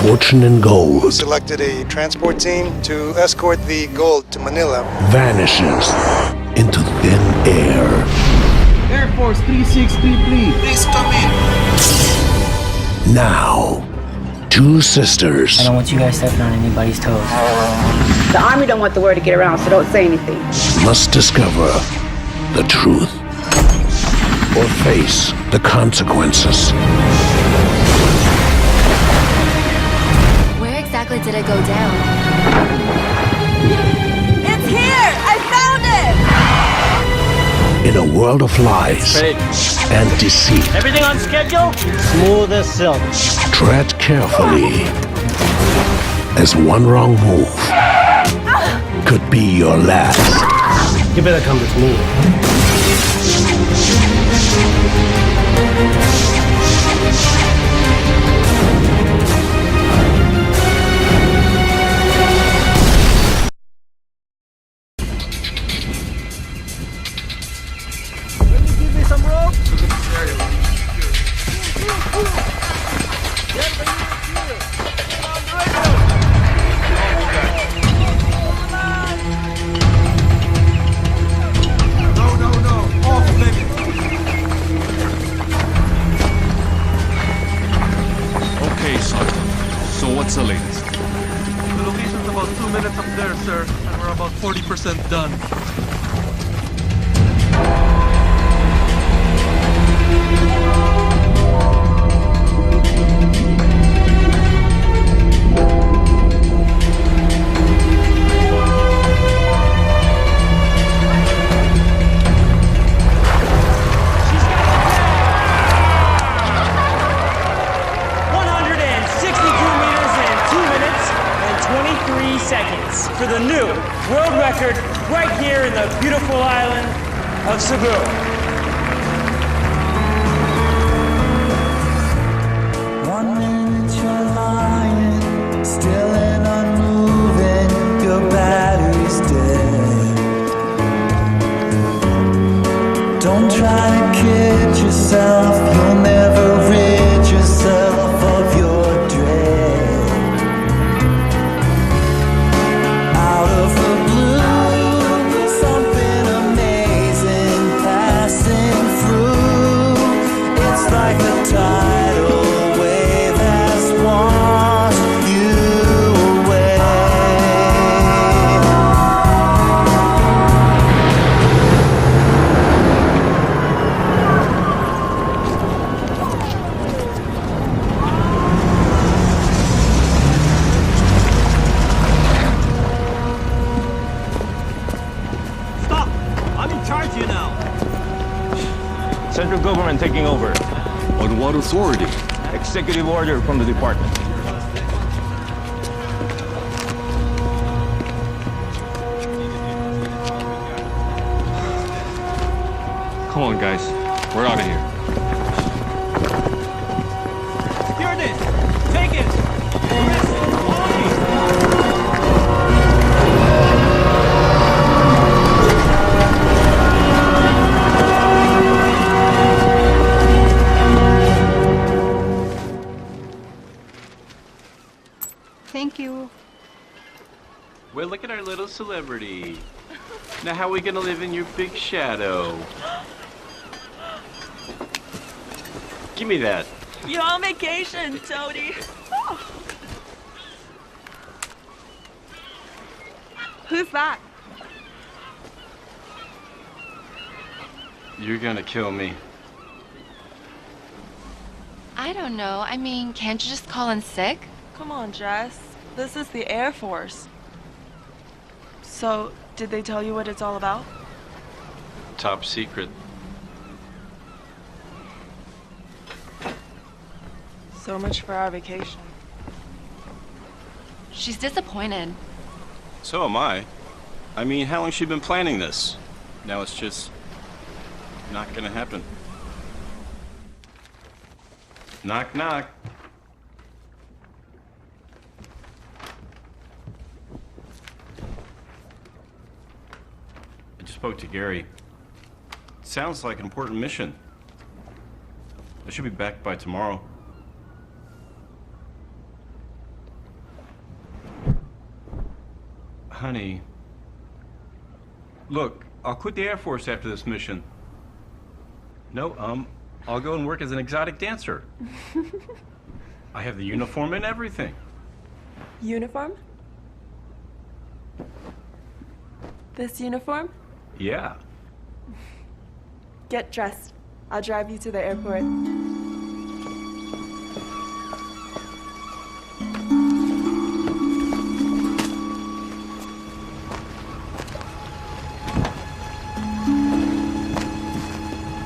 fortune in gold Selected a transport team to escort the gold to Manila. vanishes into thin air. Air Force 3633. Please come in. Now, two sisters I don't want you guys stepping on anybody's toes. The Army don't want the word to get around, so don't say anything. must discover the truth or face the consequences. Where exactly did it go down? It's here! I found it! In a world of lies and deceit, Everything on schedule? Smooth as silk. tread carefully, as one wrong move could be your last. You better come with me. Give me some rope. Okay, Sergeant. So what's the latest? The location's about 2 minutes up there, sir, and we're about 40% done. Seconds for the new world record right here in the beautiful island of Cebu. 1 minute you're lying, still and unmoving, your battery's dead. Don't try to kid yourself, you'll never rid yourself of your dread. Out of the blue, something amazing passing through. It's like the tidal wave has washed you away. Stop! I'm in charge here now. Central government taking over. On what authority? Executive order from the department. Come on, guys. We're out of here. Secure this! Take it! Thank you. Well, look at our little celebrity. Now, how are we gonna live in your big shadow? Give me that. You're on vacation, Toadie. Who's that? You're gonna kill me. I don't know. I mean, can't you just call in sick? Come on, Jess. This is the Air Force. So, did they tell you what it's all about? Top secret. So much for our vacation. She's disappointed. So am I. I mean, how long has she been planning this? Now it's just not gonna happen. Knock, knock. I just spoke to Gary. Sounds like an important mission. I should be back by tomorrow. Honey. Look, I'll quit the Air Force after this mission. No, I'll go and work as an exotic dancer. I have the uniform and everything. Uniform? This uniform? Yeah. Get dressed. I'll drive you to the airport.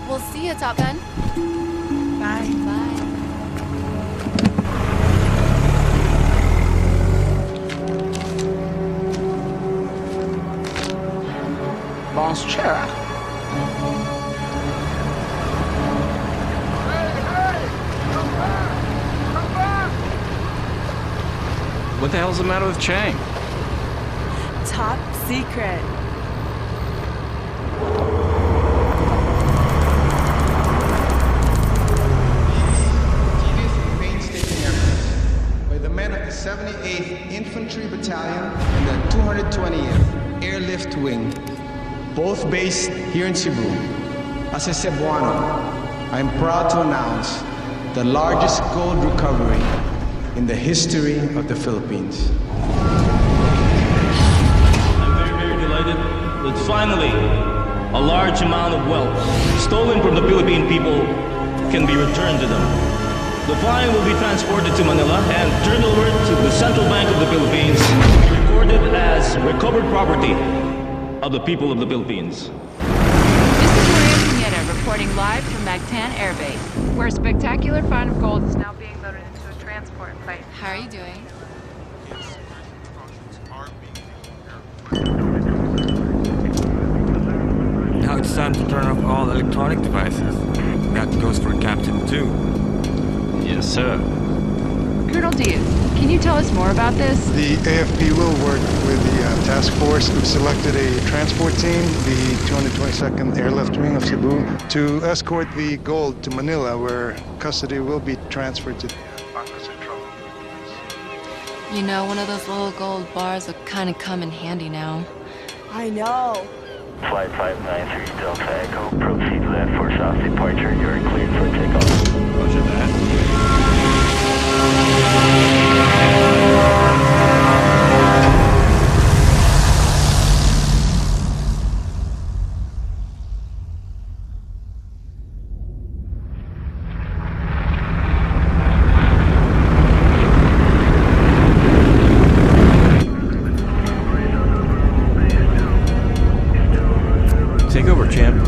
We'll see you, Top Gun. Bye. Bye. Bonjour. What the hell's the matter with Chang? Top secret. By the men of the 78th Infantry Battalion and the 220th Airlift Wing, both based here in Cebu. As a Cebuano, I am proud to announce the largest gold recovery in the history of the Philippines. I'm very delighted that finally a large amount of wealth stolen from the Philippine people can be returned to them. The fine will be transported to Manila and turned over to the Central Bank of the Philippines to be recorded as recovered property of the people of the Philippines. This is Maria Pineda reporting live from Mactan Air Base, where a spectacular find of gold is now being loaded into a transport plane. How are you doing? Now it's time to turn off all electronic devices. That goes for Captain 2. Yes, sir. Colonel Diaz, can you tell us more about this? The AFP will work with the task force. We've selected a transport team, the 222nd Airlift Wing of Cebu, to escort the gold to Manila, where custody will be transferred to You know, one of those little gold bars will kind of come in handy now. I know. Flight 593 Delta Echo, proceed left for south departure. You're cleared for takeoff. Roger that. Take over, champ.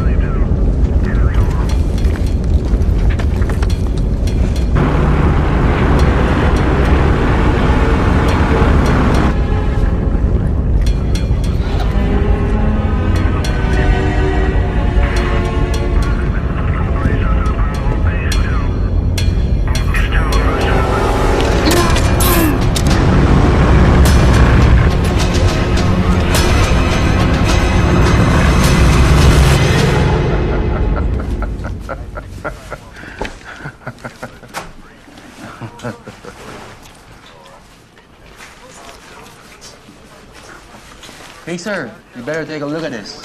Hey, sir, you better take a look at this.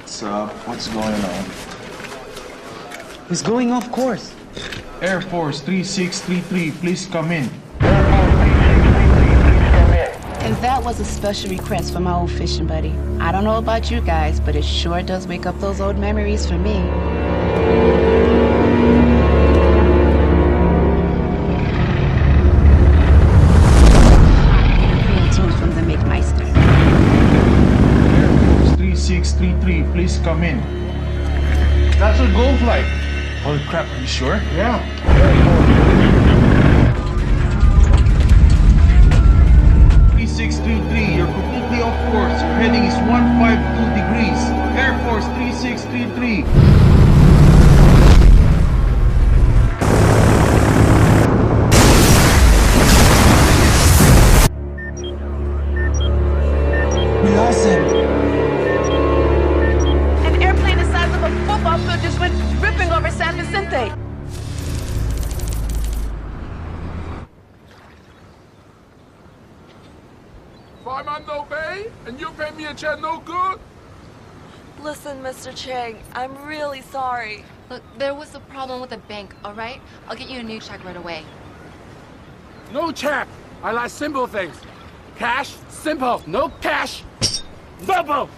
What's up? What's going on? It's going off course. Air Force 3633, please come in. And that was a special request from my old fishing buddy. I don't know about you guys, but it sure does wake up those old memories for me. From the McMeister. Air Force 3633, please come in. That's a gold flight. Holy crap, are you sure? Yeah. 3633, you're completely off course. Your heading is 152 degrees. Air Force 3633. We lost him. An airplane the size of a football field just went ripping over San Vicente. Fireman no pay, and you pay me a check no good? Listen, Mr. Chang, I'm really sorry. Look, there was a problem with the bank, all right? I'll get you a new check right away. No check. I like simple things. Cash, simple. No cash, double.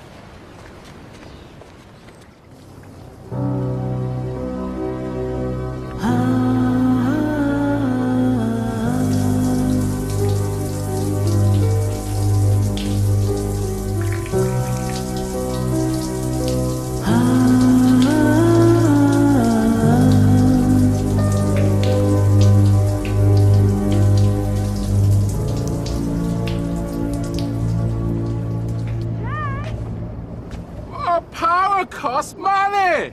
Power costs money!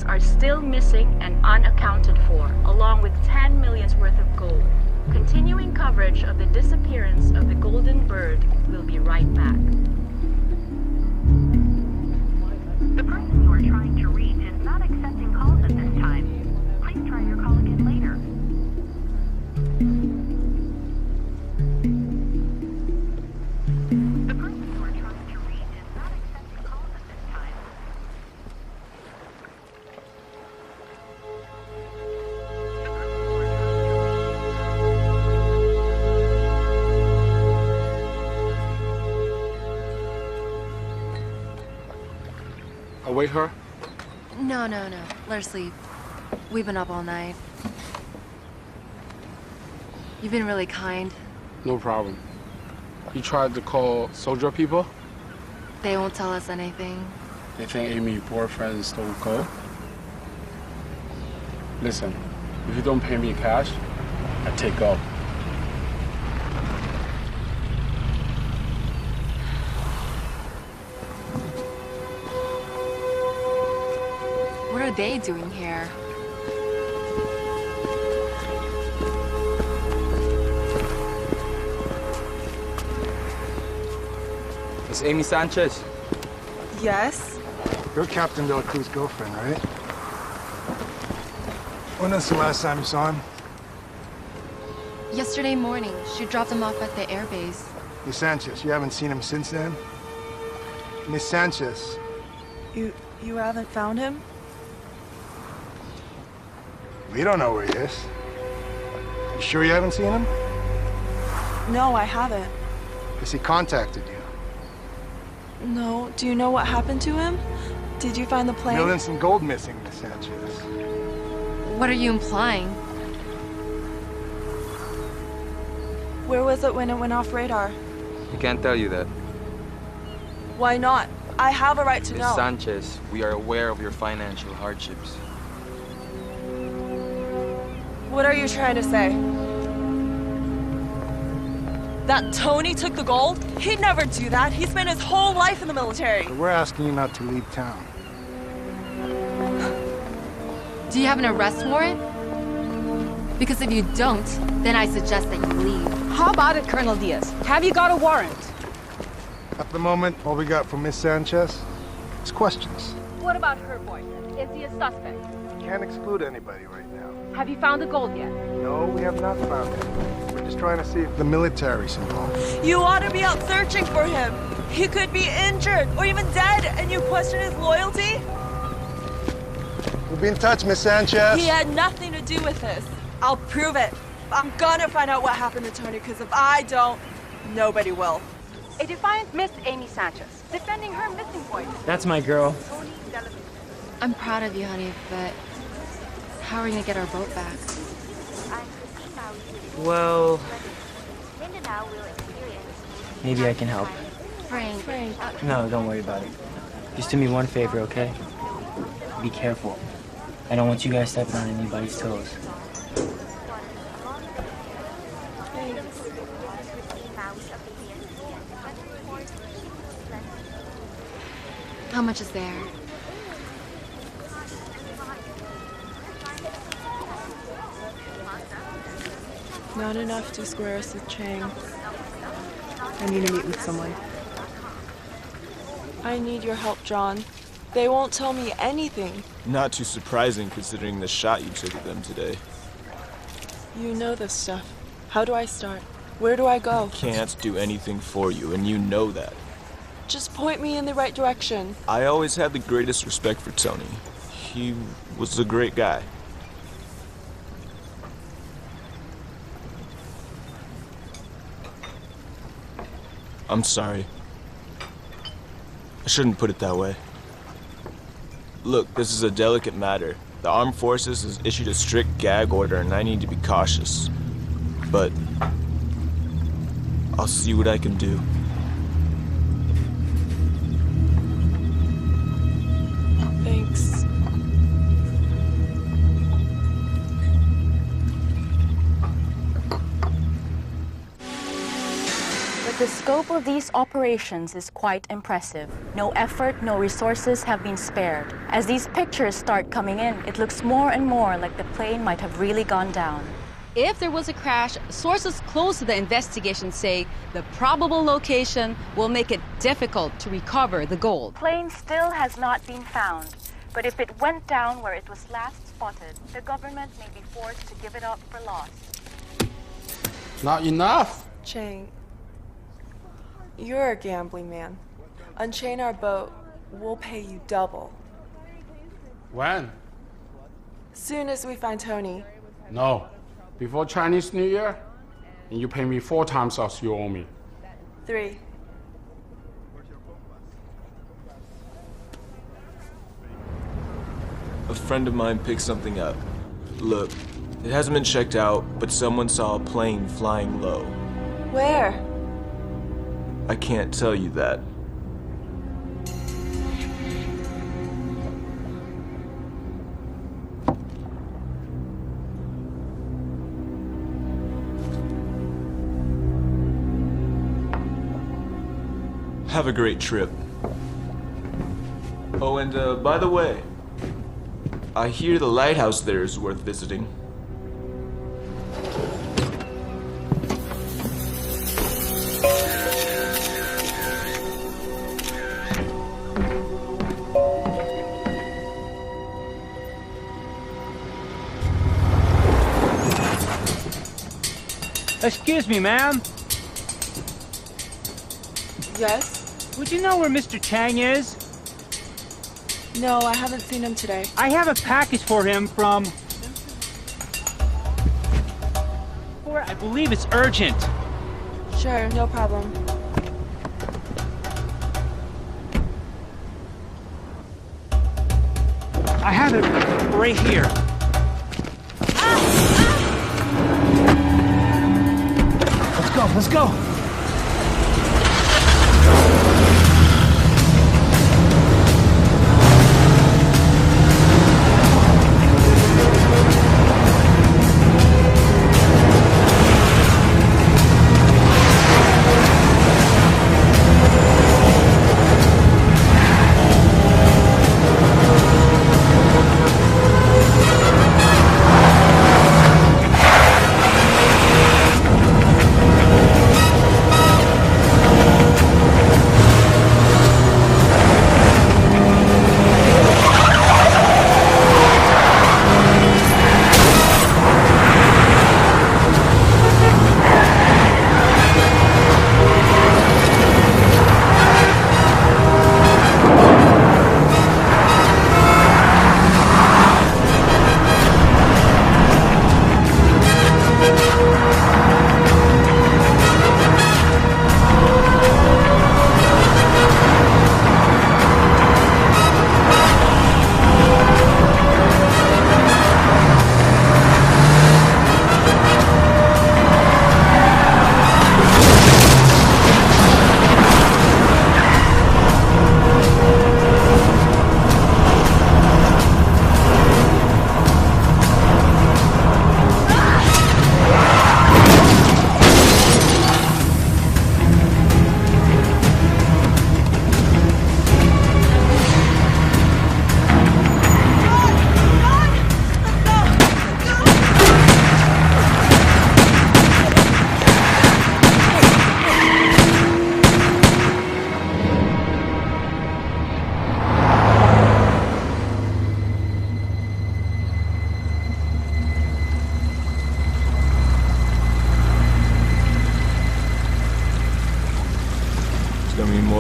Are still missing and unaccounted for, along with 10 million's worth of gold. Continuing coverage of the disappearance of the Golden Bird will be right back. The person you are trying to reach is not accepting calls at this time. Please try your call again later. The person you are trying to reach is not accepting calls at this time. Await her? No. Let her sleep. We've been up all night. You've been really kind. No problem. You tried to call soldier people? They won't tell us anything. They think Amy's boyfriend stole gold? Listen, if you don't pay me cash, I take off. What are they doing here? It's Amy Sanchez. Yes? You're Captain De La Cruz's girlfriend, right? When was the last time you saw him? Yesterday morning, she dropped him off at the airbase. Miss Sanchez, you haven't seen him since then? Miss Sanchez. You haven't found him? We don't know where he is. You sure you haven't seen him? No, I haven't. Has he contacted you? No. Do you know what happened to him? Did you find the plane? Millions in gold missing, Miss Sanchez. What are you implying? Where was it when it went off radar? We can't tell you that. Why not? I have a right to Miss know. Sanchez, we are aware of your financial hardships. What are you trying to say? That Tony took the gold? He'd never do that. He spent his whole life in the military. But we're asking you not to leave town. Do you have an arrest warrant? Because if you don't, then I suggest that you leave. How about it, Colonel Diaz? Have you got a warrant? At the moment, all we got from Miss Sanchez is questions. What about her boyfriend? Is he a suspect? Can't exclude anybody right now. Have you found the gold yet? No, we have not found it. We're just trying to see if the military's involved. You ought to be out searching for him. He could be injured or even dead, and you question his loyalty? We'll be in touch, Miss Sanchez. He had nothing to do with this. I'll prove it. I'm gonna find out what happened to Tony, because if I don't, nobody will. A defiant Miss Amy Sanchez, defending her missing boy. That's my girl. I'm proud of you, honey, but how are we gonna get our boat back? Well, maybe I can help. Frank. No, don't worry about it. Just do me one favor, okay? Be careful. I don't want you guys stepping on anybody's toes. How much is there? Not enough to square us with Chang. I need to meet with someone. I need your help, John. They won't tell me anything. Not too surprising considering the shot you took at them today. You know this stuff. How do I start? Where do I go? Can't do anything for you, and you know that. Just point me in the right direction. I always had the greatest respect for Tony. He was a great guy. I'm sorry. I shouldn't put it that way. Look, this is a delicate matter. The Armed Forces has issued a strict gag order and I need to be cautious. But I'll see what I can do. Thanks. The scope of these operations is quite impressive. No effort, no resources have been spared. As these pictures start coming in, it looks more and more like the plane might have really gone down. If there was a crash, sources close to the investigation say the probable location will make it difficult to recover the gold. The plane still has not been found, but if it went down where it was last spotted, the government may be forced to give it up for lost. Not enough. Chang, you're a gambling man. Unchain our boat. We'll pay you double. When? Soon as we find Tony. No. Before Chinese New Year, and you pay me 4 times as you owe me. 3. A friend of mine picked something up. Look, it hasn't been checked out, but someone saw a plane flying low. Where? I can't tell you that. Have a great trip. Oh, and by the way, I hear the lighthouse there is worth visiting. Excuse me, ma'am. Yes? Would you know where Mr. Chang is? No, I haven't seen him today. I have a package for him from... I believe it's urgent. Sure, no problem. I have it right here. Let's go.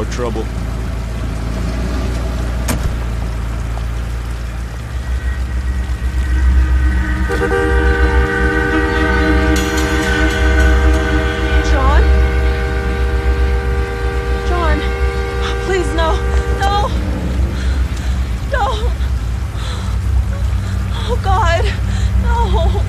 more trouble. John? John, please, no. No! No! Oh, God. No!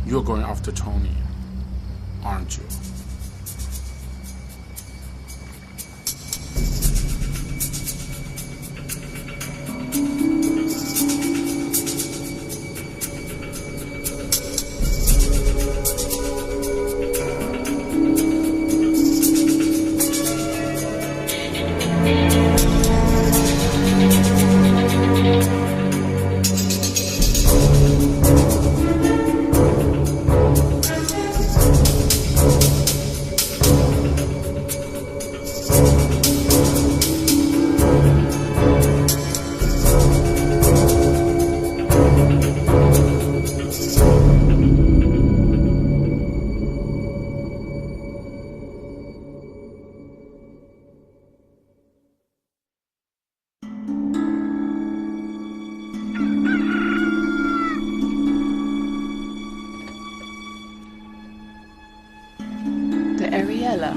You're going after Tony, aren't you? The Ariella.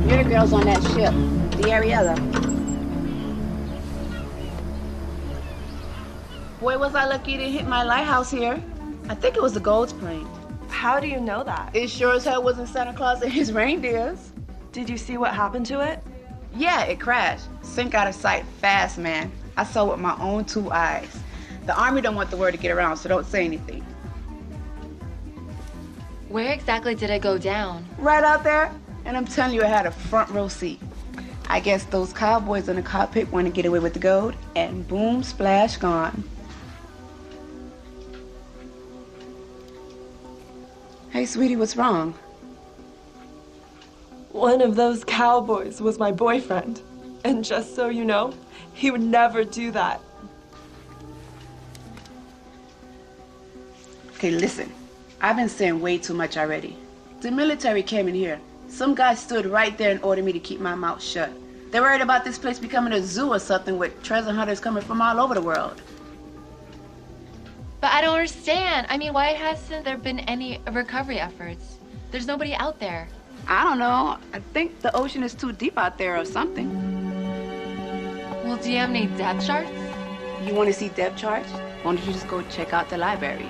You're the girls on that ship, the Ariella. Boy, was I lucky to hit my lighthouse here. I think it was the Gold's plane. How do you know that? It sure as hell wasn't Santa Claus and his reindeers. Did you see what happened to it? Yeah, it crashed. Sink out of sight fast, man. I saw it with my own 2 eyes. The Army don't want the word to get around, so don't say anything. Where exactly did it go down? Right out there, and I'm telling you, I had a front row seat. I guess those cowboys in the cockpit want to get away with the gold, and boom, splash, gone. Hey, sweetie, what's wrong? One of those cowboys was my boyfriend. And just so you know, he would never do that. Okay, listen. I've been saying way too much already. The military came in here. Some guy stood right there and ordered me to keep my mouth shut. They're worried about this place becoming a zoo or something with treasure hunters coming from all over the world. But I don't understand. I mean, why hasn't there been any recovery efforts? There's nobody out there. I don't know. I think the ocean is too deep out there or something. Well, do you have any depth charts? You want to see depth charts? Why don't you just go check out the library?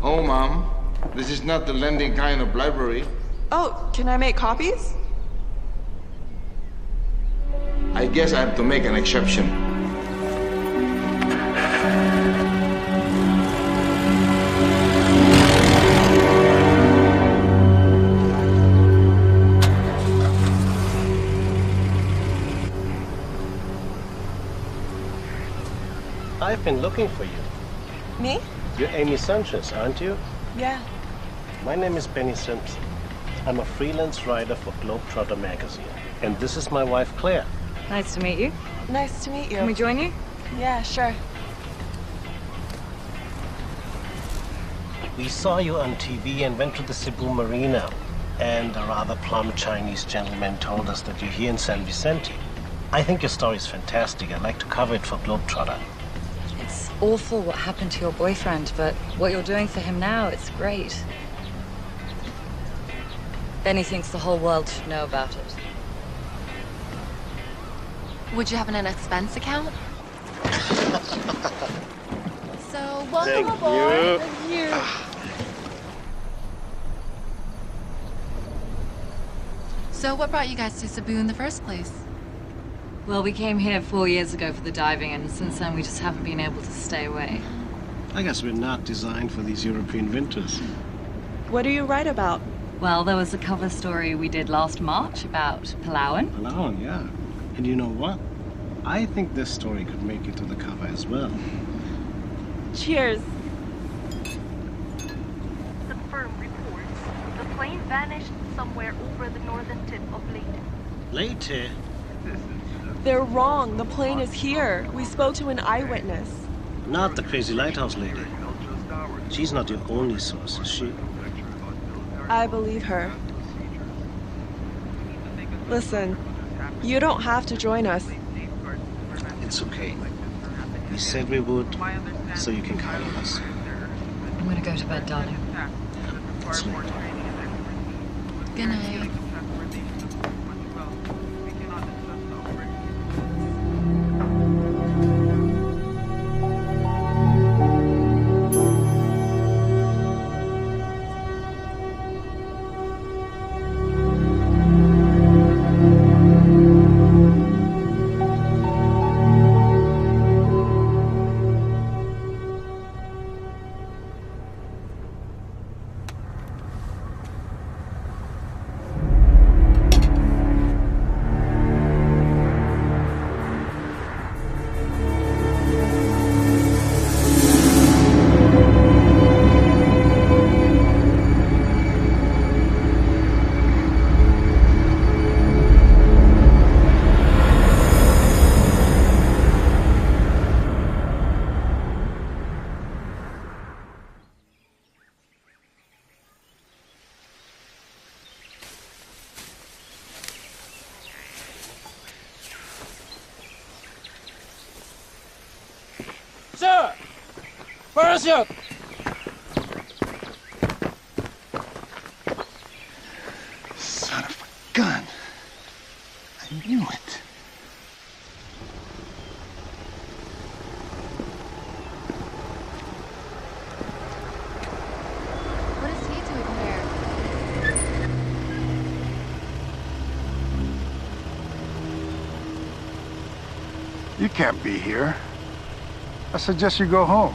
Oh, Mom. This is not the lending kind of library. Oh, can I make copies? I guess I have to make an exception. I've been looking for you. Me? You're Amy Sanchez, aren't you? Yeah. My name is Benny Simpson. I'm a freelance writer for Globetrotter magazine. And this is my wife, Claire. Nice to meet you. Nice to meet you. Can we join you? Yeah, sure. We saw you on TV and went to the Cebu Marina. And a rather plump Chinese gentleman told us that you're here in San Vicente. I think your story is fantastic. I'd like to cover it for Globetrotter. It's awful what happened to your boyfriend, but what you're doing for him now, it's great. Benny thinks the whole world should know about it. Would you have an expense account? So, welcome Thank aboard. you. Thank you. So, what brought you guys to Cebu in the first place? Well, we came here 4 years ago for the diving, and since then we just haven't been able to stay away. I guess we're not designed for these European winters. What do you write about? Well, there was a cover story we did last March about Palawan. Palawan, yeah. And you know what? I think this story could make it to the cover as well. Cheers. The firm reports the plane vanished somewhere over the northern tip of Leyte. Leyte? They're wrong. The plane is here. We spoke to an eyewitness. Not the crazy lighthouse lady. She's not your only source, is she? I believe her. Listen, you don't have to join us. It's okay. We said we would, so you can count on us. I'm gonna go to bed, darling. It's late. Good night. Sir! Parachute! Son of a gun. I knew it. What is he doing here? You can't be here. I suggest you go home.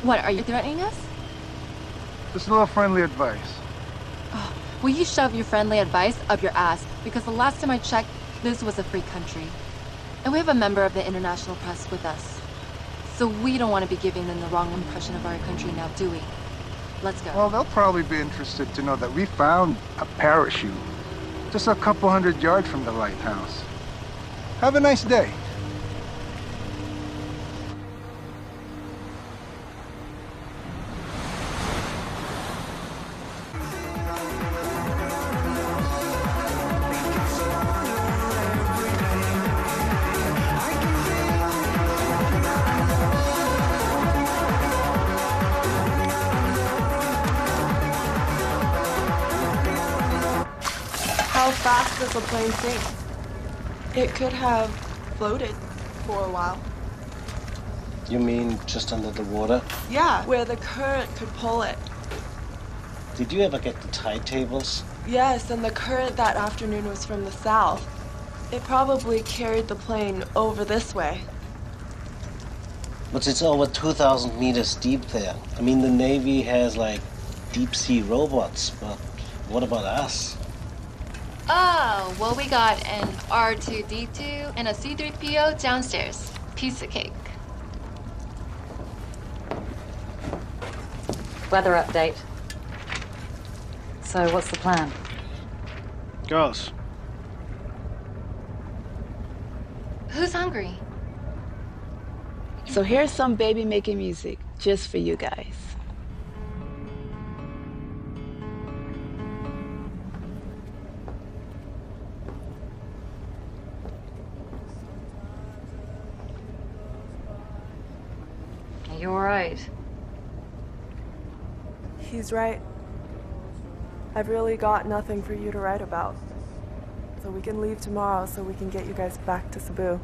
What, are you threatening us? Just a little friendly advice. Oh, will you shove your friendly advice up your ass? Because the last time I checked, this was a free country. And we have a member of the international press with us. So we don't want to be giving them the wrong impression of our country now, do we? Let's go. Well, they'll probably be interested to know that we found a parachute just a couple 100 yards from the lighthouse. Have a nice day. How fast does the plane sink? It could have floated for a while. You mean just under the water? Yeah, where the current could pull it. Did you ever get the tide tables? Yes, and the current that afternoon was from the south. It probably carried the plane over this way. But it's over 2,000 meters deep there. I mean, the Navy has, like, deep-sea robots, but what about us? Oh, well, we got an R2-D2 and a C-3PO downstairs. Piece of cake. Weather update. So, what's the plan? Girls. Who's hungry? So here's some baby making music just for you guys. Are you alright? He's right. I've really got nothing for you to write about. So we can leave tomorrow so we can get you guys back to Cebu.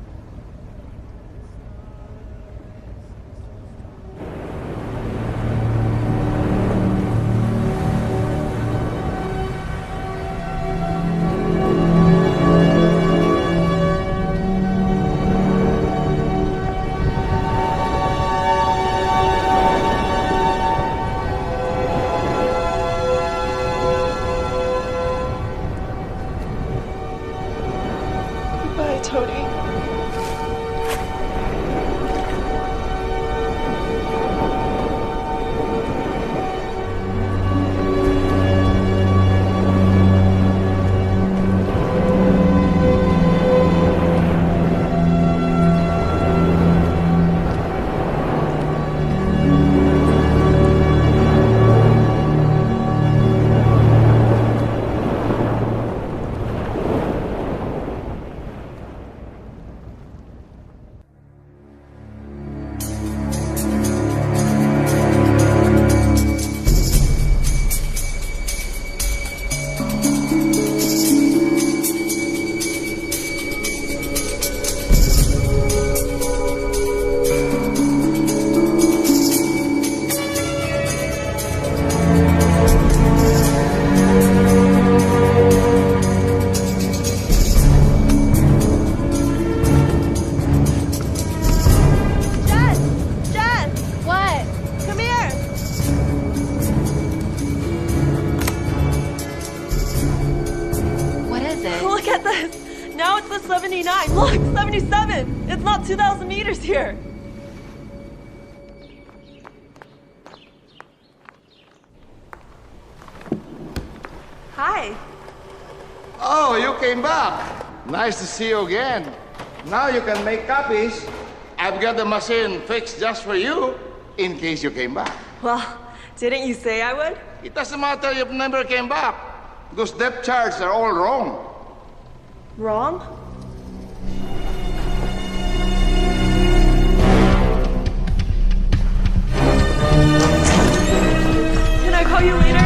Bye, Tony. Look at this! Now it's the 79! Look! 77! It's not 2,000 meters here! Hi! Oh, you came back. Nice to see you again. Now you can make copies. I've got the machine fixed just for you, in case you came back. Well, didn't you say I would? It doesn't matter if you never came back, because depth charts are all wrong. Wrong? Can I call you later?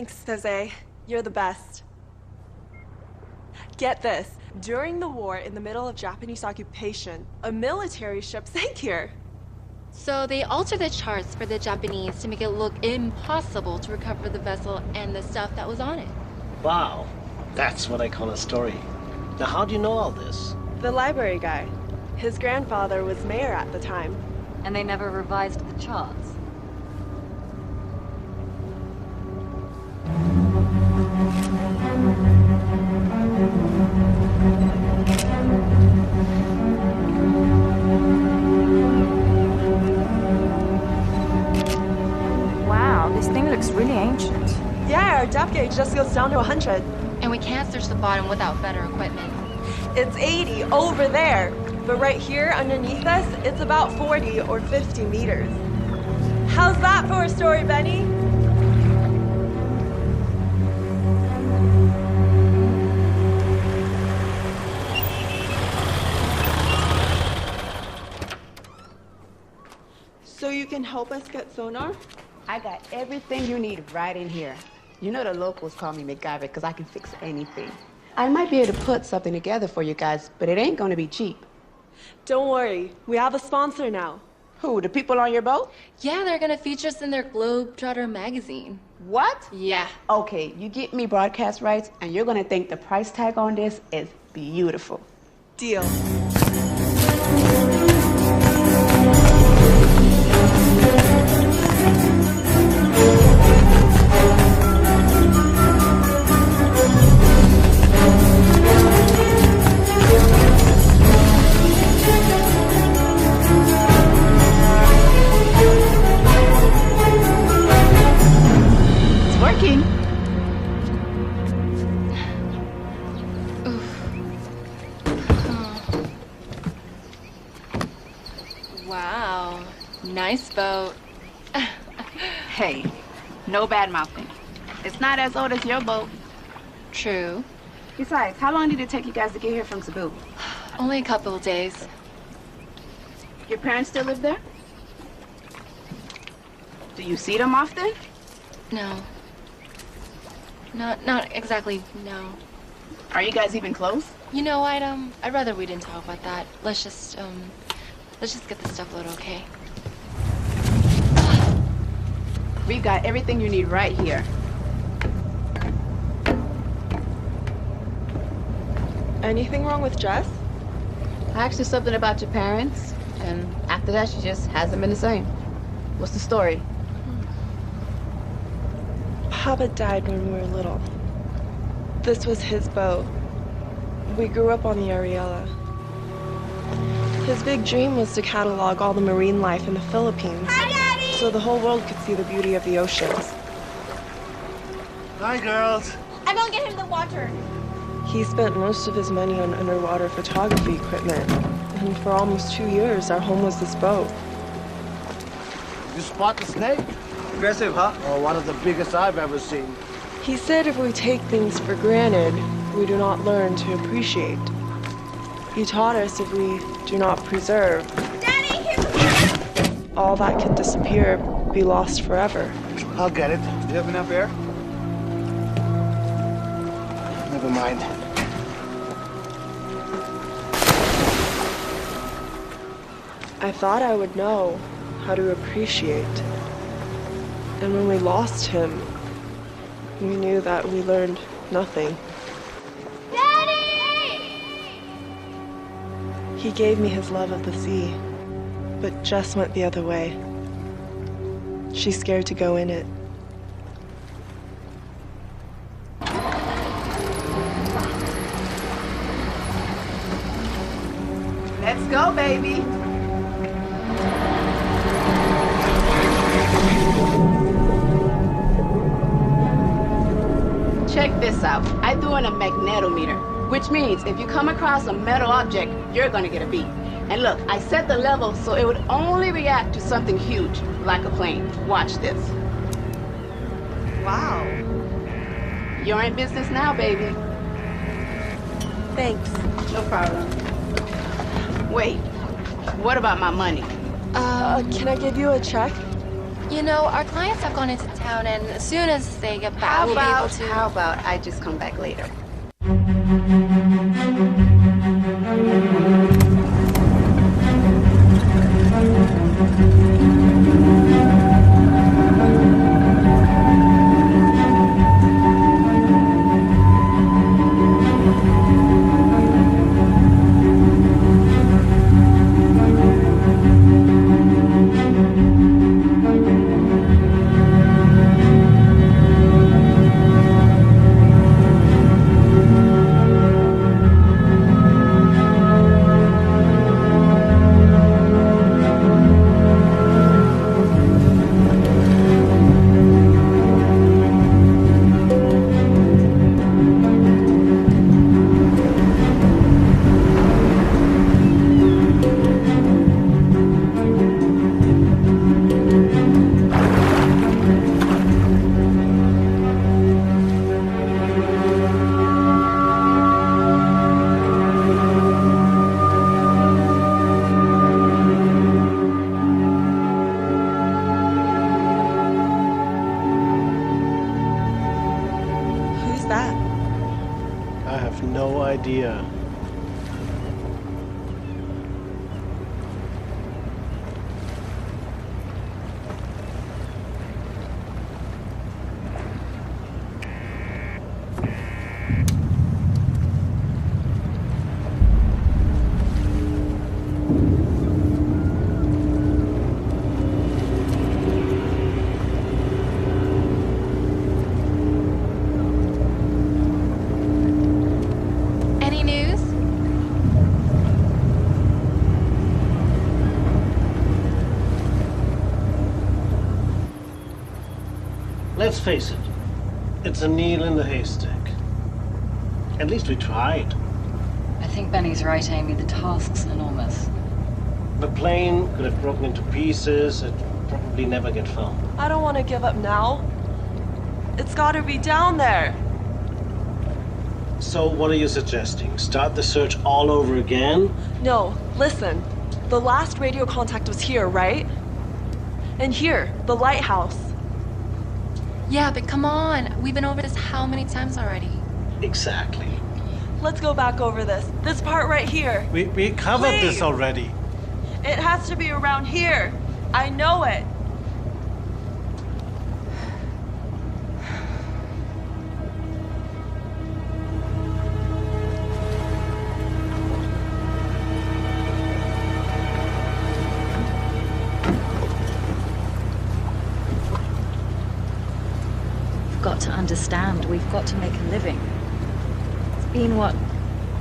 Thanks, Jose. You're the best. Get this. During the war, in the middle of Japanese occupation, a military ship sank here. So they altered the charts for the Japanese to make it look impossible to recover the vessel and the stuff that was on it. Wow, that's what I call a story. Now, how do you know all this? The library guy. His grandfather was mayor at the time. And they never revised the charts. Wow, this thing looks really ancient. Yeah, our depth gauge just goes down to 100. And we can't search the bottom without better equipment. It's 80 over there. But right here underneath us, it's about 40 or 50 meters. How's that for a story, Benny? So you can help us get sonar? I got everything you need right in here. You know the locals call me MacGyver because I can fix anything. I might be able to put something together for you guys, but it ain't gonna be cheap. Don't worry, we have a sponsor now. Who, the people on your boat? Yeah, they're gonna feature us in their Globetrotter magazine. What? Yeah. Okay, you get me broadcast rights, and you're gonna think the price tag on this is beautiful. Deal. Working. Wow, nice boat. Hey, no bad mouthing. It's not as old as your boat. True. Besides, how long did it take you guys to get here from Cebu? Only a couple of days. Your parents still live there? Do you see them often? No. Not exactly, no. Are you guys even close? You know, I'd rather we didn't talk about that. Let's just get the stuff loaded, okay? We've got everything you need right here. Anything wrong with Jess? I asked her something about your parents, and after that, she just hasn't been the same. What's the story? Papa died when we were little. This was his boat. We grew up on the Ariella. His big dream was to catalog all the marine life in the Philippines. Hi, Daddy! So the whole world could see the beauty of the oceans. Hi, girls. I'm gonna get him the water. He spent most of his money on underwater photography equipment. And for almost 2 years, our home was this boat. You spot the snake? Aggressive, huh? Oh, one of the biggest I've ever seen. He said if we take things for granted, we do not learn to appreciate. He taught us if we do not preserve, Daddy, here's all that can disappear, be lost forever. I'll get it. Do you have enough air? Never mind. I thought I would know how to appreciate. And when we lost him, we knew that we learned nothing. Daddy! He gave me his love of the sea, but Jess went the other way. She's scared to go in it. Let's go, baby. Check this out. I threw in a magnetometer, which means if you come across a metal object, you're gonna get a beep. And look, I set the level so it would only react to something huge, like a plane. Watch this. Wow. You're in business now, baby. Thanks. No problem. Wait, what about my money? Can I give you a check? You know, our clients have gone into town, and as soon as they get back, we'll be able to... How about I just come back later? No idea. Let's face it, it's a needle in the haystack. At least we tried. I think Benny's right, Amy. The task's enormous. The plane could have broken into pieces. It'd probably never get found. I don't want to give up now. It's got to be down there. So what are you suggesting? Start the search all over again? No, listen. The last radio contact was here, right? And here, the lighthouse. Yeah, but come on. We've been over this how many times already? Exactly. Let's go back over this. This part right here. We covered this already. It has to be around here. I know it. Got to understand, we've got to make a living. It's been, what,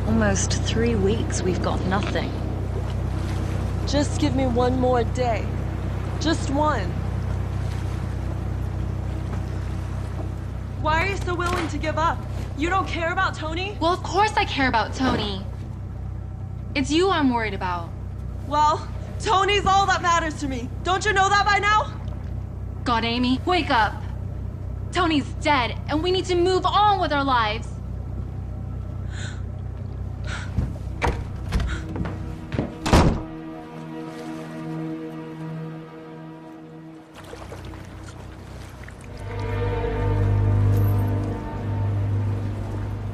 almost 3 weeks we've got nothing. Just give me one more day. Just one. Why are you so willing to give up? You don't care about Tony? Well, of course I care about Tony. It's you I'm worried about. Well, Tony's all that matters to me. Don't you know that by now? God, Amy, wake up. Tony's dead, and we need to move on with our lives.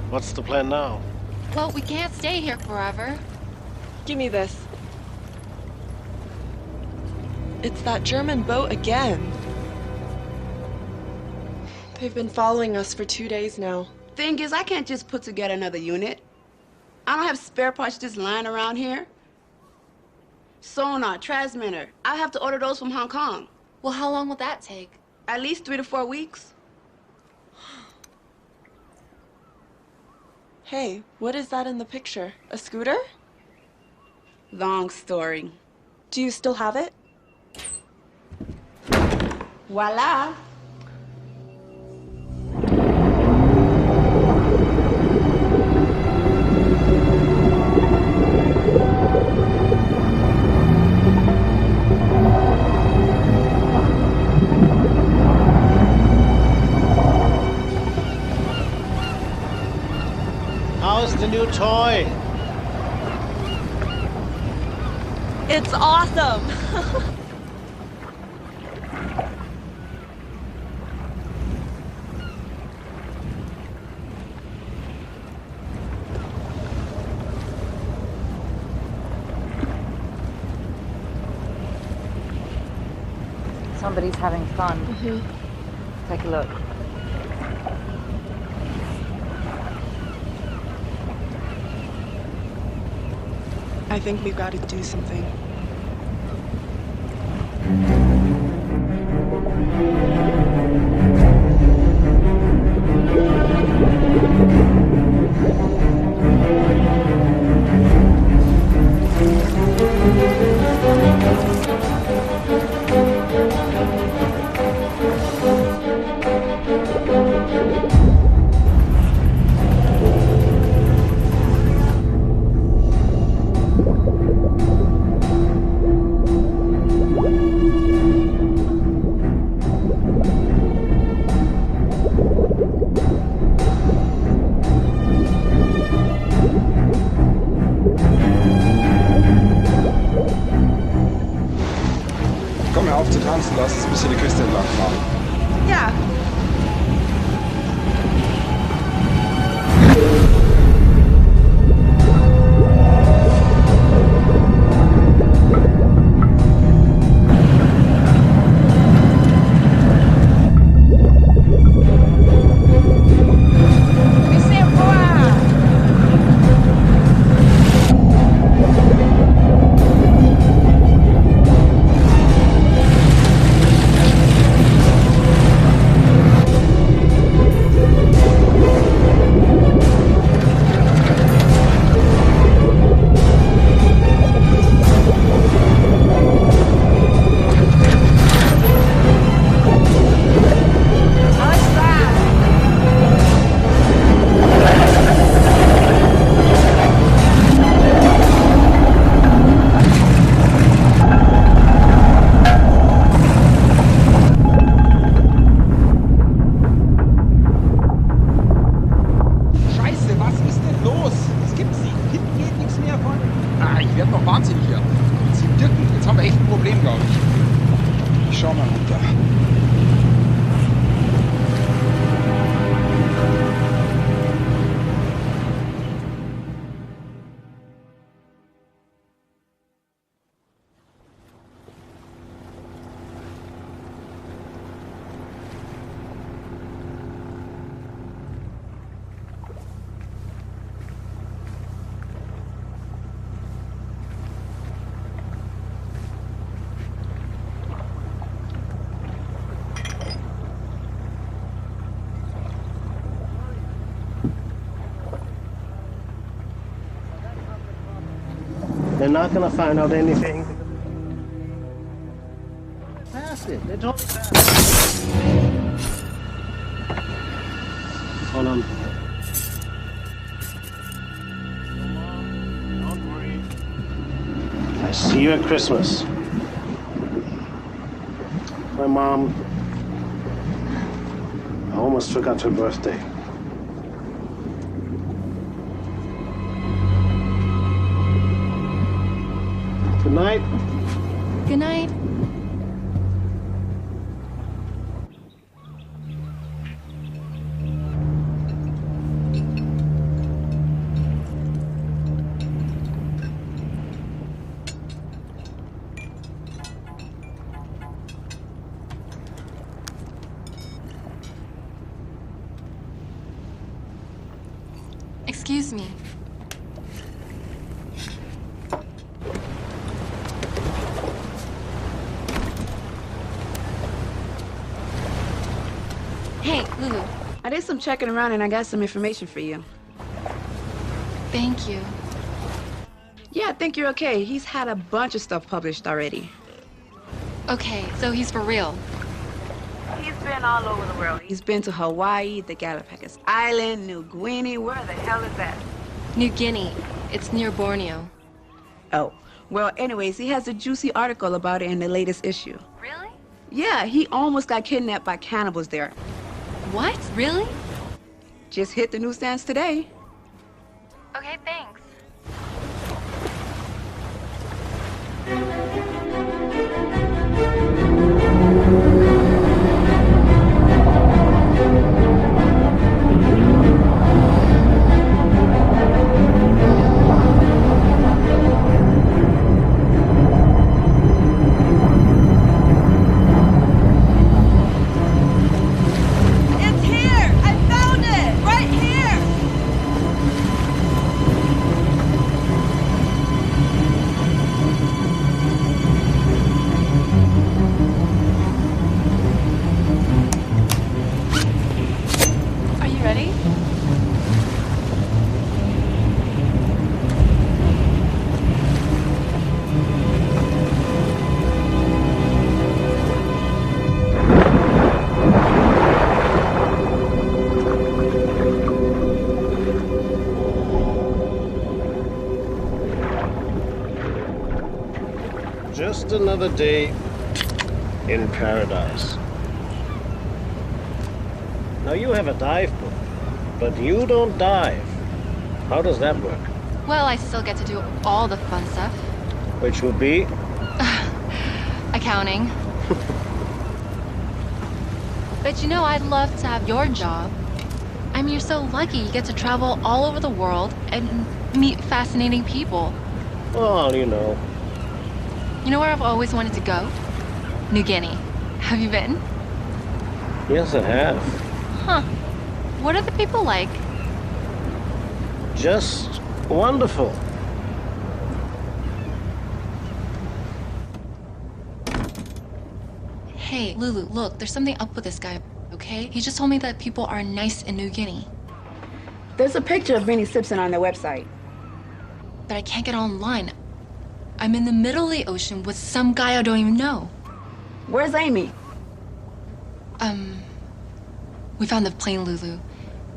What's the plan now? Well, we can't stay here forever. Give me this. It's that German boat again. They've been following us for 2 days now. Thing is, I can't just put together another unit. I don't have spare parts just lying around here. Sonar, transmitter. I have to order those from Hong Kong. Well, how long will that take? At least 3 to 4 weeks. Hey, what is that in the picture? A scooter? Long story. Do you still have it? Voila! How's the new toy? It's awesome! somebody's having fun. Take a look. I think we've got to do something. Komm, hör auf zu tanzen, lass uns ein bisschen die Küste entlang fahren. Ja. Ich werd noch wahnsinnig hier. Sie dirken, jetzt haben wir echt ein Problem, glaube ich. Ich schau mal runter. They're not gonna find out anything. Pass it. They told me pass. Hold on. Don't worry. I see you at Christmas. My mom, I almost forgot her birthday. Good night. Good night. Excuse me. Hey, Lulu. I did some checking around and I got some information for you. Thank you. Yeah, I think you're okay. He's had a bunch of stuff published already. Okay, so he's for real. He's been all over the world. He's been to Hawaii, the Galapagos Island, New Guinea. Where the hell is that? New Guinea. It's near Borneo. Oh, well, anyways, he has a juicy article about it in the latest issue. Really? Yeah, he almost got kidnapped by cannibals there. What? Really? Just hit the newsstands today. Okay, thanks. Just another day in paradise. Now you have a dive book, but you don't dive. How does that work? Well, I still get to do all the fun stuff. Which would be? Accounting. But you know, I'd love to have your job. I mean, you're so lucky you get to travel all over the world and meet fascinating people. Well, you know. You know where I've always wanted to go? New Guinea. Have you been? Yes, I have. Huh. What are the people like? Just wonderful. Hey, Lulu, look, there's something up with this guy, okay? He just told me that people are nice in New Guinea. There's a picture of Vinnie Simpson on their website. But I can't get online. I'm in the middle of the ocean with some guy I don't even know. Where's Amy? We found the plane, Lulu.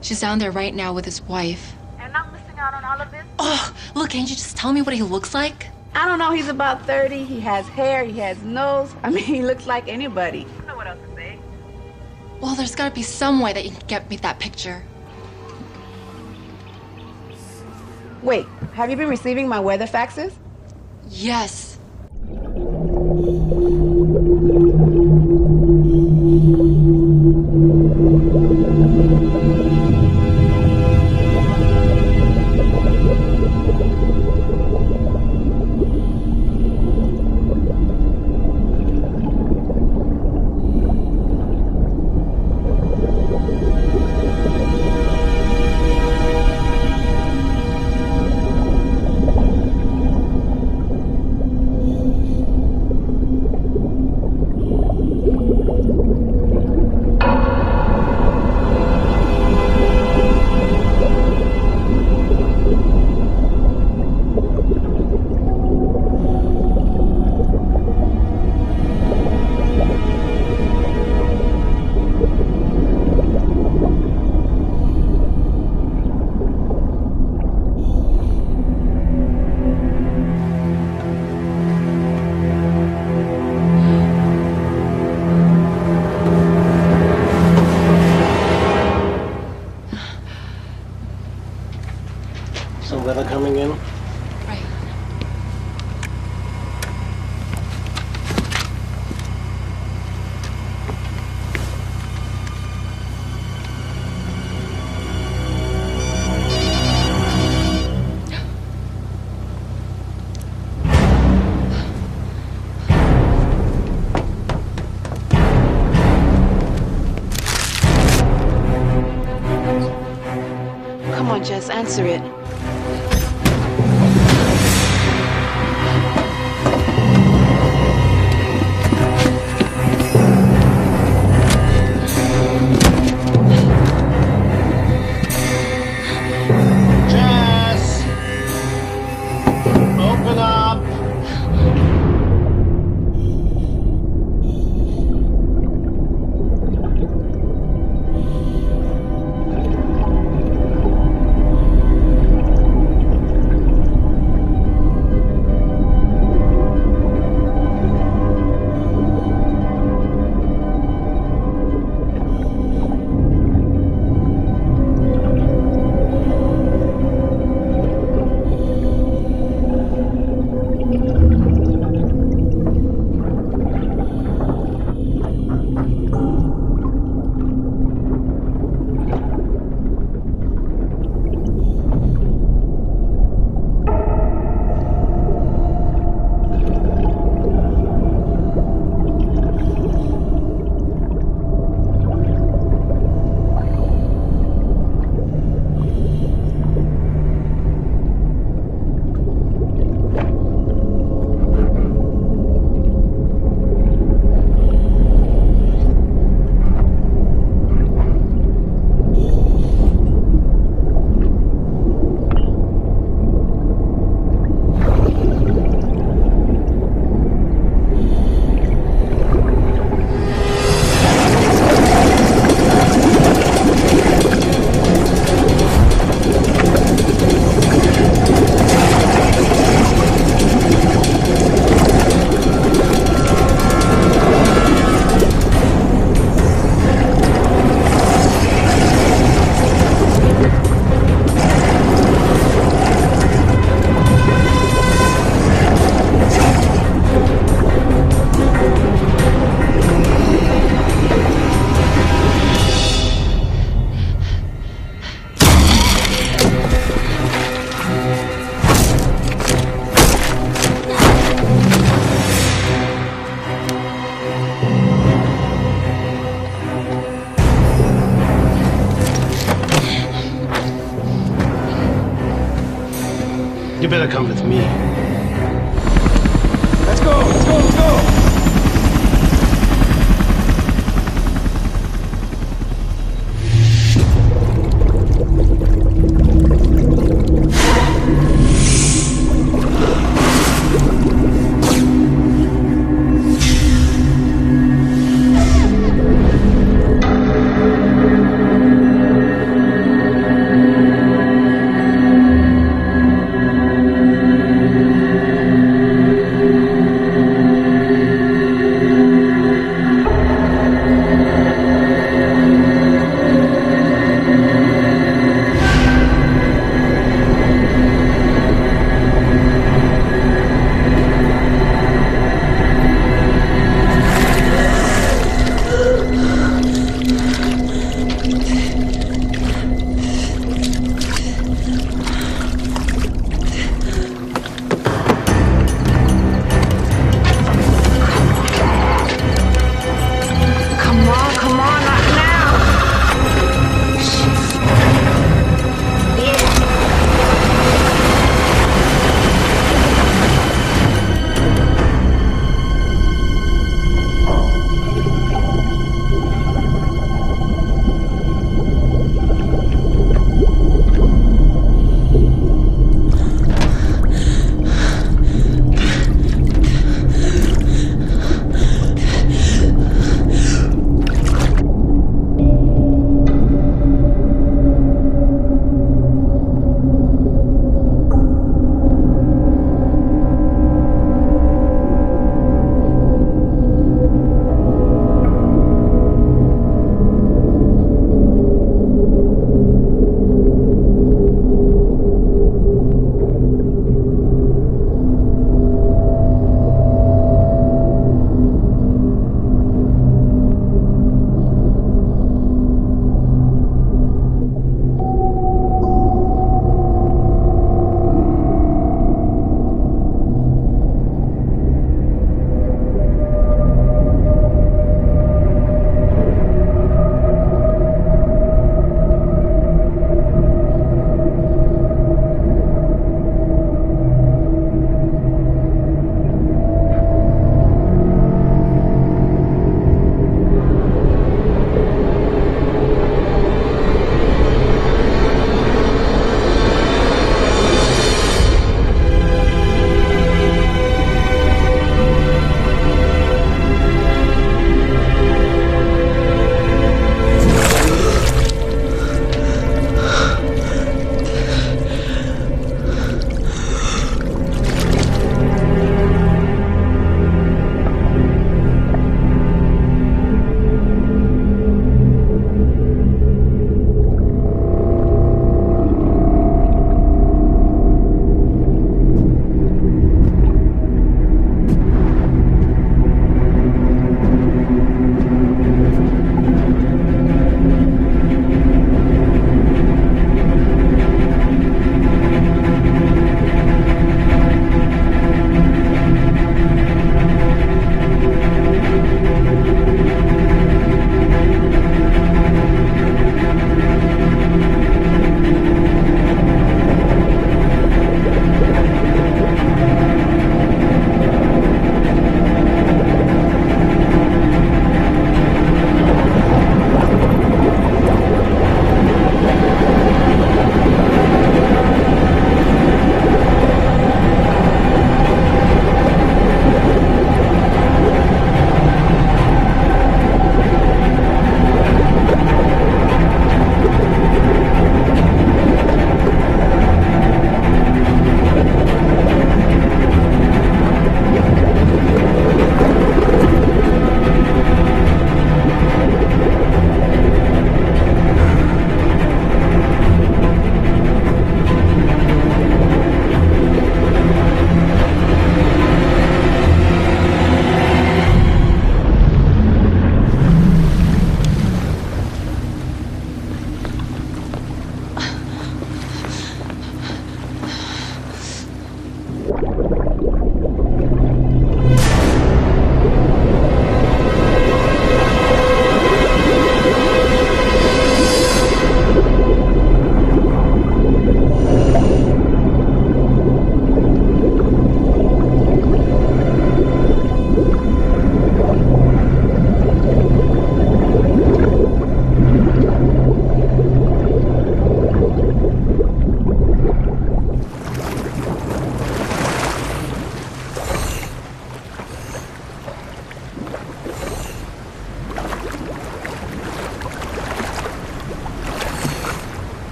She's down there right now with his wife. And I'm missing out on all of this? Oh, look, can't you just tell me what he looks like? I don't know, he's about 30, he has hair, he has nose. I mean, he looks like anybody. You know what else to say? Well, there's gotta be some way that you can get me that picture. Wait, have you been receiving my weather faxes? Yes. Some weather coming in? Right. Come on, Jess, answer it. Jess! Open up! You better come with me. Let's go, let's go, let's go!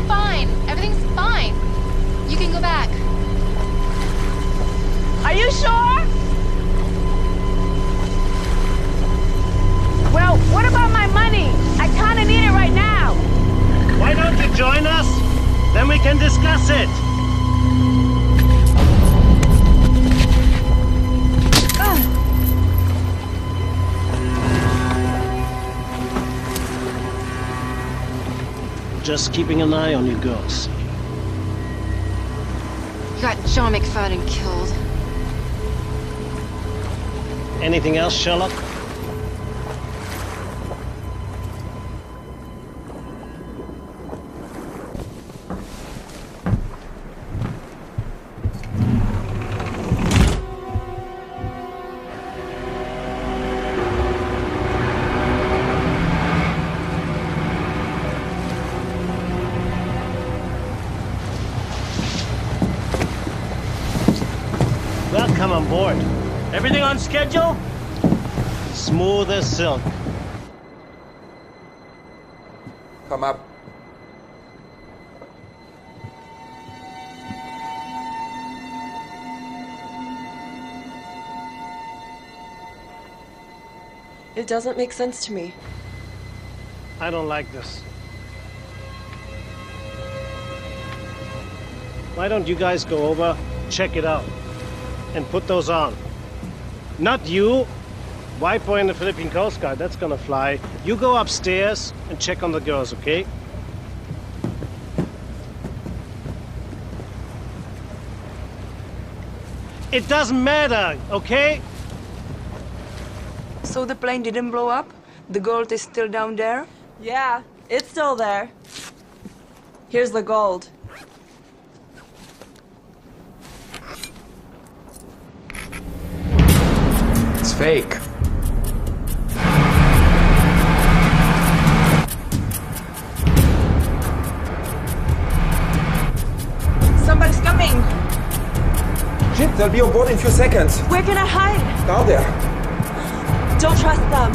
fine. Everything's fine. You can go back. Are you sure? Well, what about my money? I kinda need it right now. Why don't you join us? Then we can discuss it. Just keeping an eye on you girls. You got John McFadden killed. Anything else, Sherlock? Welcome on board. Everything on schedule? Smooth as silk. Come up. It doesn't make sense to me. I don't like this. Why don't you guys go over, check it out, and put those on? Not you. White boy in the Philippine Coast Guard, that's gonna fly. You go upstairs and check on the girls, okay? It doesn't matter, okay? So the plane didn't blow up? The gold is still down there? Yeah, it's still there. Here's the gold. It's fake. Somebody's coming! Shit, they'll be on board in a few seconds. Where can I hide? Down there. Don't trust them.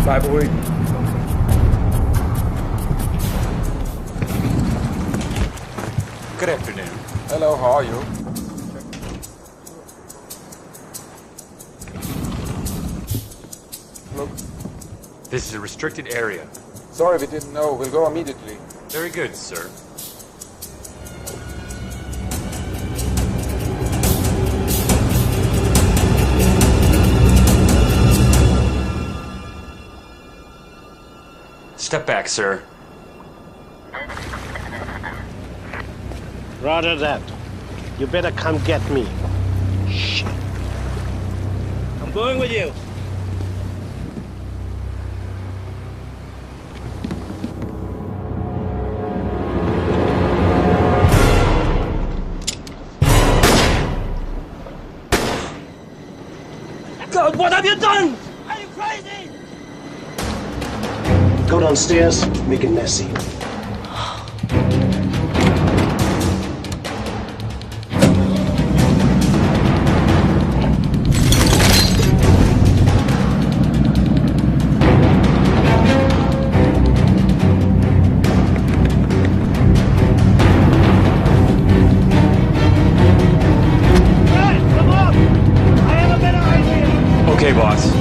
Bleib ruhig. Good afternoon. Hello, how are you? Look. This is a restricted area. Sorry, we didn't know. We'll go immediately. Very good, sir. Step back, sir. Roger that. You better come get me. Shit. I'm going with you. God, what have you done? Are you crazy? Go downstairs, make it messy. Okay, boss.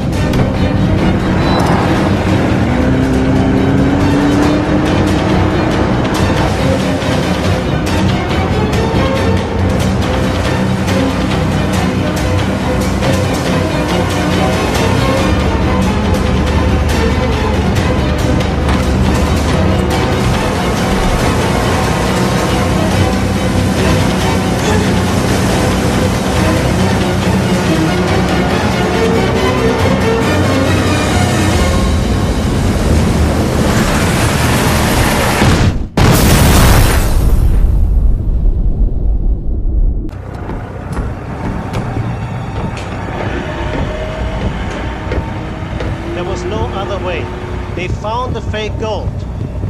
They found the fake gold,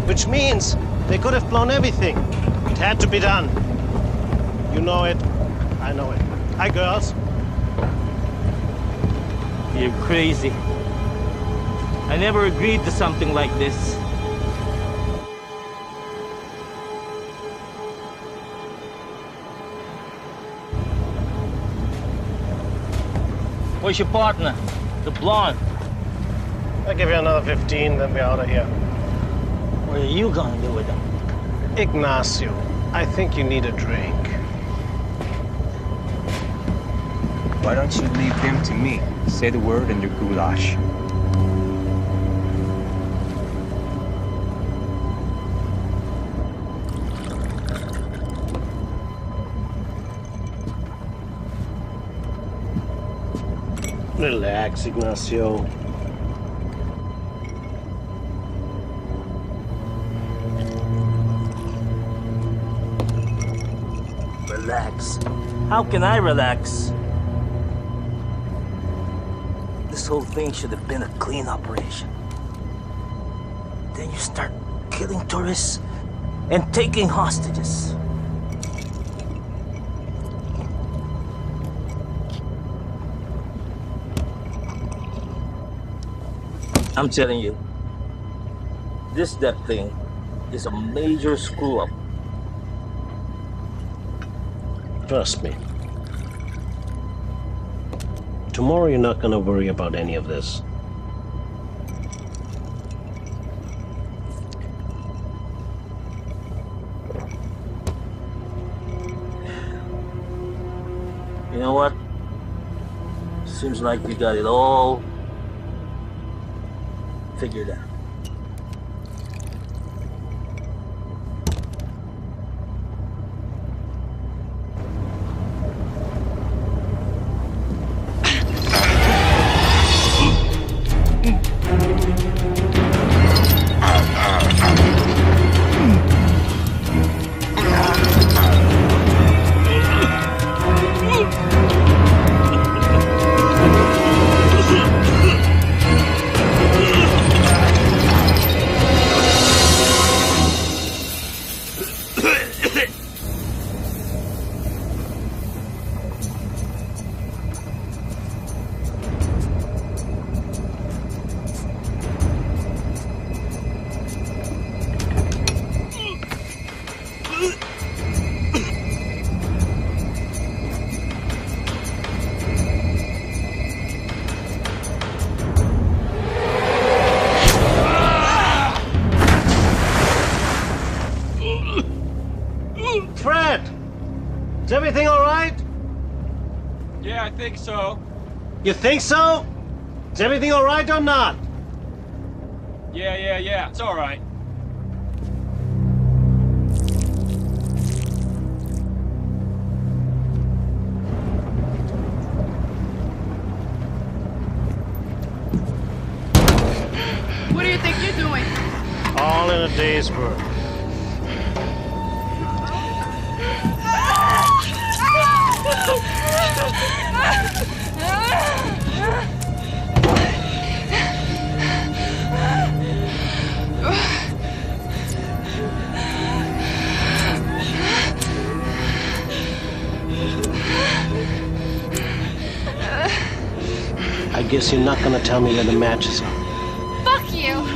which means they could have blown everything. It had to be done. You know it. I know it. Hi, girls. You're crazy. I never agreed to something like this. Where's your partner? The blonde. I'll give you another 15, then we're out of here. What are you gonna do with him? Ignacio, I think you need a drink. Why don't you leave him to me? Say the word and you're goulash. Relax, Ignacio. Relax. How can I relax? This whole thing should have been a clean operation. Then you start killing tourists and taking hostages. I'm telling you, this debt thing is a major screw-up. Trust me. Tomorrow you're not gonna worry about any of this. You know what? Seems like you got it all figured out. Fred! Is everything all right? Yeah, I think so. You think so? Is everything all right or not? Yeah. It's all right. What do you think you're doing? All in a day's work. I guess you're not gonna tell me where the matches are. Fuck you!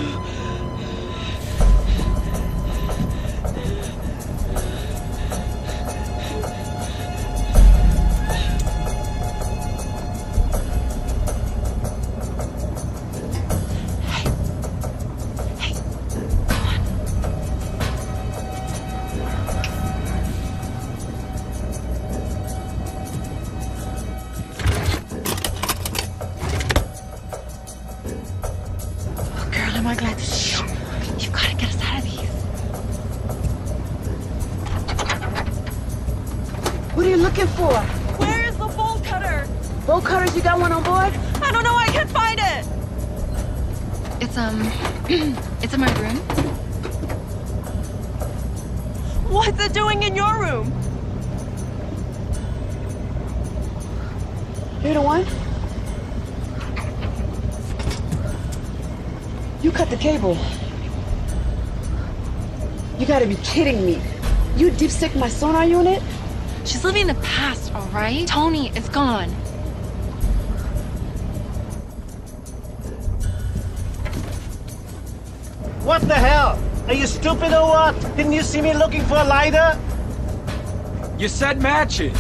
Am I glad to see you? You've got to get us out of these. What are you looking for? Where is the bolt cutter? Bolt cutters? You got one on board? I don't know. I can't find it. It's in my room. What's it doing in your room? You're the one? You cut the cable. You gotta be kidding me. You deep-stick my sonar unit? She's living in the past, all right? Tony is gone. What the hell? Are you stupid or what? Didn't you see me looking for a lighter? You said matches.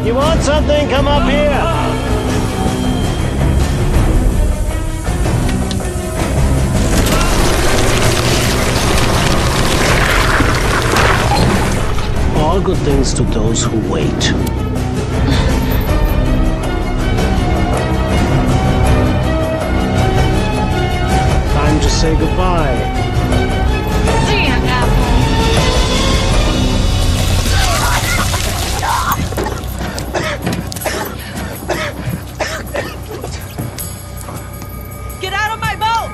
You want something? Come up here. All good things to those who wait. Time to say goodbye. See ya, Apple. Get out of my boat!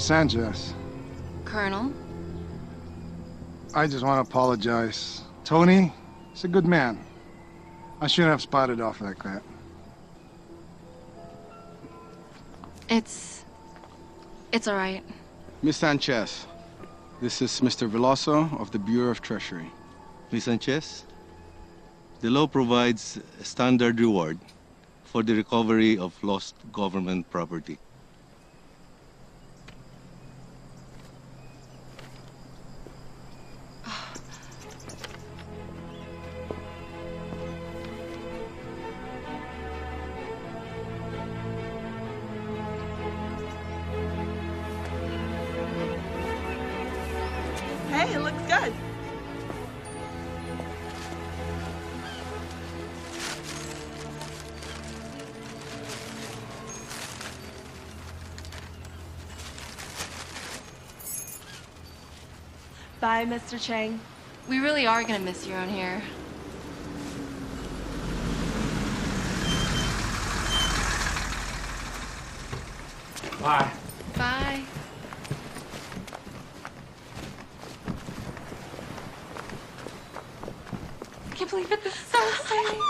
Miss Sanchez, Colonel? I just want to apologize. Tony, he's a good man. I shouldn't have spotted off like that. It's all right. Miss Sanchez, this is Mr. Veloso of the Bureau of Treasury. Miss Sanchez, the law provides a standard reward for the recovery of lost government property. Hey, it looks good. Bye, Mr. Chang. We really are gonna miss you around here. Bye. Bye. I can't believe it. This is so exciting.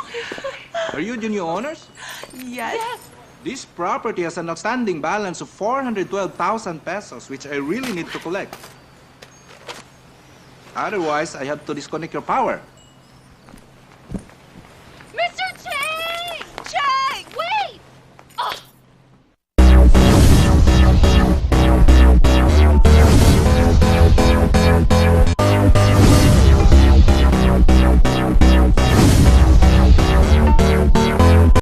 Are you the new owners? Yes. This property has an outstanding balance of 412,000 pesos, which I really need to collect. Otherwise, I have to disconnect your power.